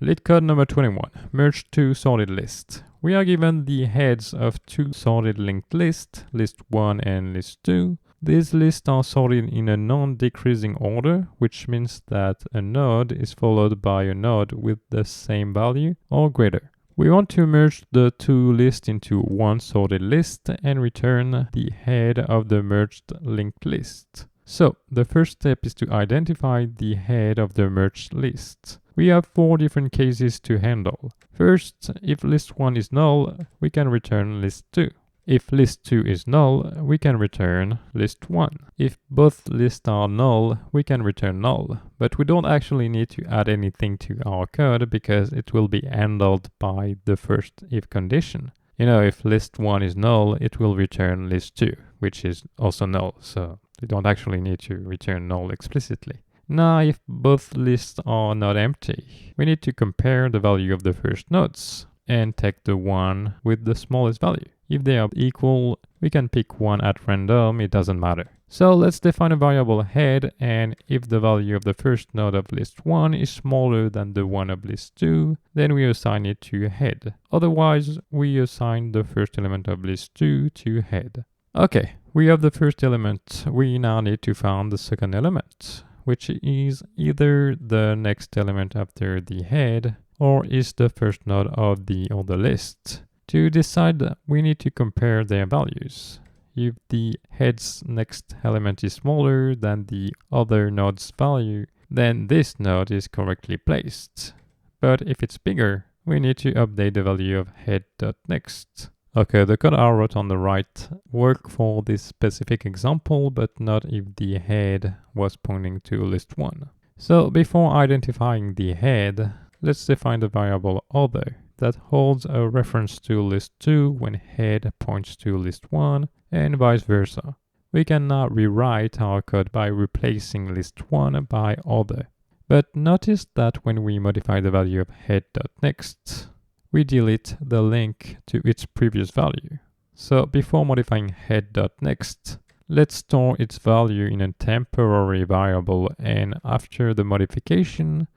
Leetcode number 21. Merge two sorted lists. We are given the heads of two sorted linked lists, list 1 and list 2. These lists are sorted in a non-decreasing order, which means that a node is followed by a node with the same value or greater. We want to merge the two lists into one sorted list and return the head of the merged linked list. So, the first step is to identify the head of the merged list. We have 4 different cases to handle. First, if list 1 is null, we can return list 2. If list 2 is null, we can return list 1. If both lists are null, we can return null. But we don't actually need to add anything to our code because it will be handled by the first if condition. If list 1 is null, it will return list 2, which is also null. So we don't actually need to return null explicitly. Now, if both lists are not empty, we need to compare the value of the first nodes and take the one with the smallest value. If they are equal, we can pick one at random, it doesn't matter. So let's define a variable head, and if the value of the first node of list 1 is smaller than the one of list 2, then we assign it to head. Otherwise, we assign the first element of list 2 to head. Okay, we have the first element. We now need to find the second element, which is either the next element after the head or is the first node of the other list. To decide, we need to compare their values. If the head's next element is smaller than the other node's value, then this node is correctly placed. But if it's bigger, we need to update the value of head.next. Okay, the code I wrote on the right worked for this specific example, but not if the head was pointing to list 1. So before identifying the head, let's define the variable other that holds a reference to list 2 when head points to list 1 and vice versa. We can now rewrite our code by replacing list 1 by other. But notice that when we modify the value of head.next, we delete the link to its previous value. So before modifying head.next, let's store its value in a temporary variable, and after the modification,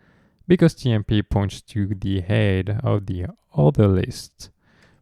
because TMP points to the head of the other list,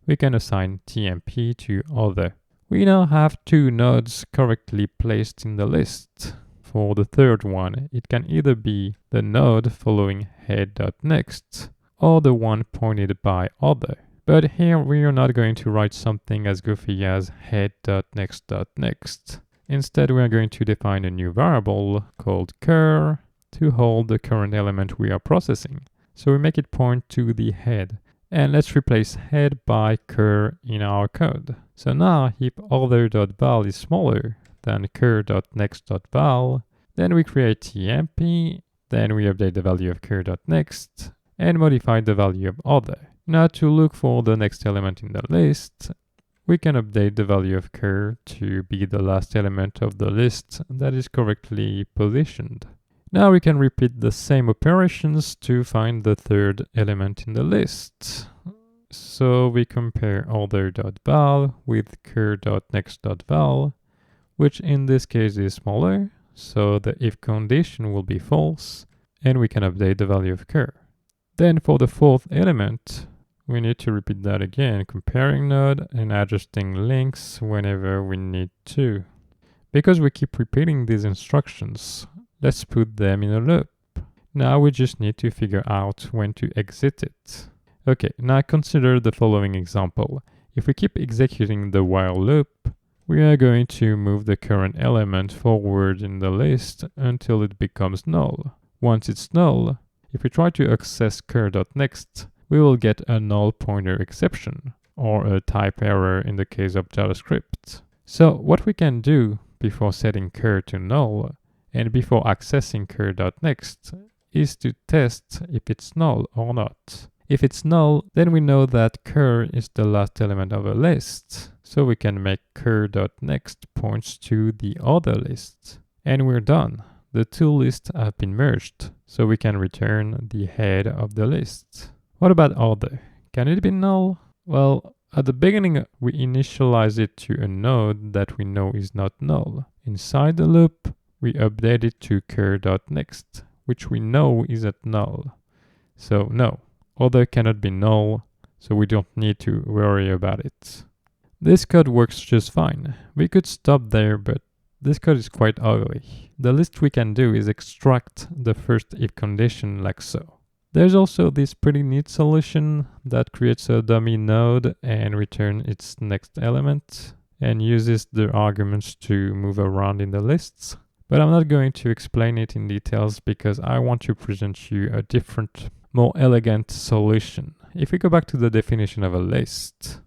we can assign TMP to other. We now have 2 nodes correctly placed in the list. For the third one, it can either be the node following head.next or the one pointed by other. But here we are not going to write something as goofy as head.next.next. Instead, we are going to define a new variable called cur to hold the current element we are processing. So we make it point to the head. And let's replace head by cur in our code. So now if other.val is smaller than cur.next.val, then we create TMP, then we update the value of cur.next, and modify the value of other. Now to look for the next element in the list, we can update the value of cur to be the last element of the list that is correctly positioned. Now we can repeat the same operations to find the third element in the list. So we compare other.val with cur.next.val, which in this case is smaller, so the if condition will be false, and we can update the value of cur. Then for the fourth element, we need to repeat that again, comparing node and adjusting links whenever we need to. Because we keep repeating these instructions, let's put them in a loop. Now we just need to figure out when to exit it. Okay, now consider the following example. If we keep executing the while loop, we are going to move the current element forward in the list until it becomes null. Once it's null, if we try to access cur.next, we will get a null pointer exception, or a type error in the case of JavaScript. So what we can do before setting cur to null and before accessing cur.next is to test if it's null or not. If it's null, then we know that cur is the last element of a list, so we can make cur.next points to the other list. And we're done. The 2 lists have been merged, so we can return the head of the list. What about other? Can it be null? Well, at the beginning, we initialize it to a node that we know is not null. Inside the loop, we update it to cur.next, which we know is at null. So no, Other cannot be null, so we don't need to worry about it. This code works just fine. We could stop there, but this code is quite ugly. The least we can do is extract the first if condition like so. There's also this pretty neat solution that creates a dummy node and returns its next element and uses the arguments to move around in the lists. But I'm not going to explain it in details because I want to present you a different, more elegant solution. If we go back to the definition of a list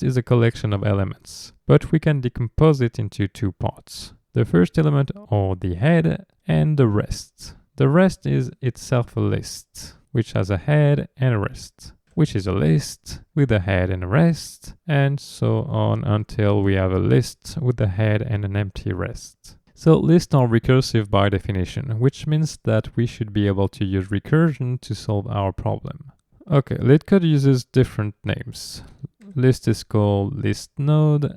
is a collection of elements, but we can decompose it into two parts. The first element, or the head, and the rest. The rest is itself a list, which has a head and a rest, which is a list with a head and a rest, and so on until we have a list with a head and an empty rest. So lists are recursive by definition, which means that we should be able to use recursion to solve our problem. Okay, Leetcode uses different names. List is called list node,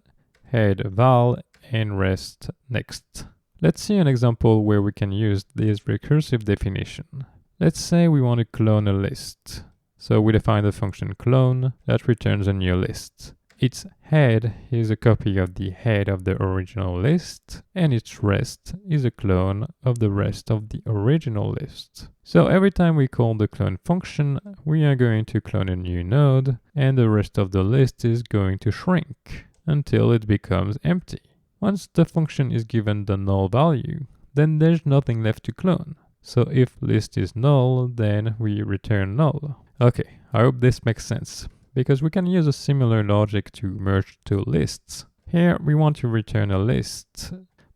head val, and rest next. Let's see an example where we can use this recursive definition. Let's say we want to clone a list. So we define the function clone that returns a new list. Its head is a copy of the head of the original list, and its rest is a clone of the rest of the original list. So every time we call the clone function, we are going to clone a new node, and the rest of the list is going to shrink until it becomes empty. Once the function is given the null value, then there's nothing left to clone. So if list is null, then we return null. Okay, I hope this makes sense, because we can use a similar logic to merge two lists. Here we want to return a list,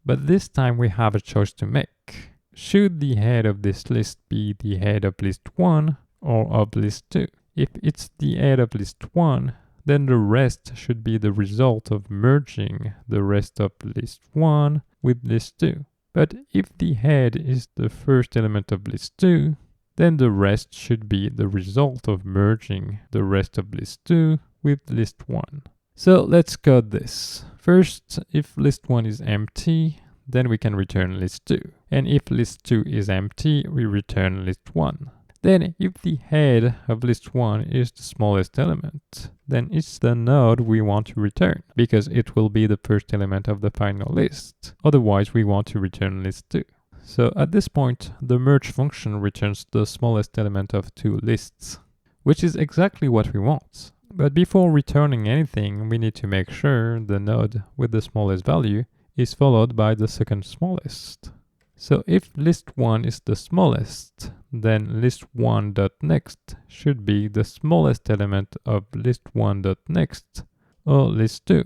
but this time we have a choice to make. Should the head of this list be the head of list 1 or of list 2? If it's the head of list 1, then the rest should be the result of merging the rest of list 1 with list 2. But if the head is the first element of list 2, then the rest should be the result of merging the rest of list 2 with list 1. So let's code this. First, if list 1 is empty, then we can return list 2. And if list 2 is empty, we return list 1. Then if the head of list 1 is the smallest element, then it's the node we want to return, because it will be the first element of the final list. Otherwise, we want to return list 2. So at this point, the merge function returns the smallest element of two lists, which is exactly what we want. But before returning anything, we need to make sure the node with the smallest value is followed by the second smallest. So if list 1 is the smallest, then list1.next should be the smallest element of list1.next or list 2.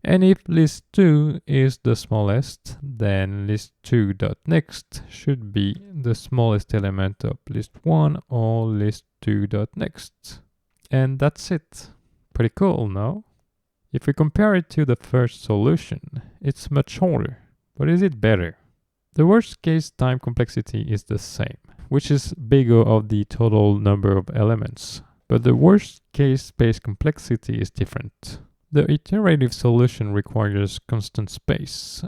And if list 2 is the smallest, then list2.next should be the smallest element of list 1 or list2.next. And that's it. Pretty cool, no? If we compare it to the first solution, it's much shorter. But is it better? The worst case time complexity is the same, which is big O of the total number of elements. But the worst case space complexity is different. The iterative solution requires constant space,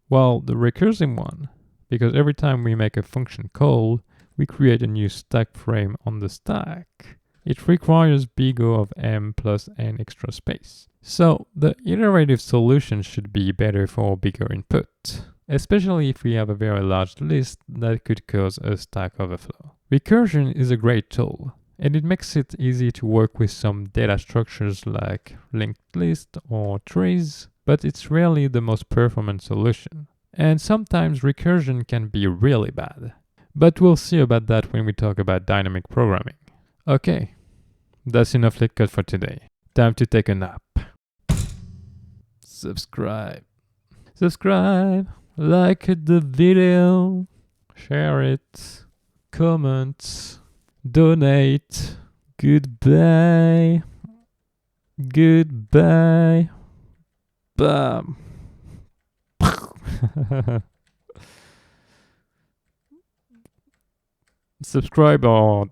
while the recursive one, because every time we make a function call, we create a new stack frame on the stack. It requires big O of m plus n extra space. So the iterative solution should be better for bigger input, especially if we have a very large list that could cause a stack overflow. Recursion is a great tool, and it makes it easy to work with some data structures like linked list or trees, but it's rarely the most performant solution. And sometimes recursion can be really bad. But we'll see about that when we talk about dynamic programming. Okay, that's enough Leetcode for today. Time to take a nap. Subscribe, like the video, share it, comment, donate. Goodbye. Bam. Subscribe or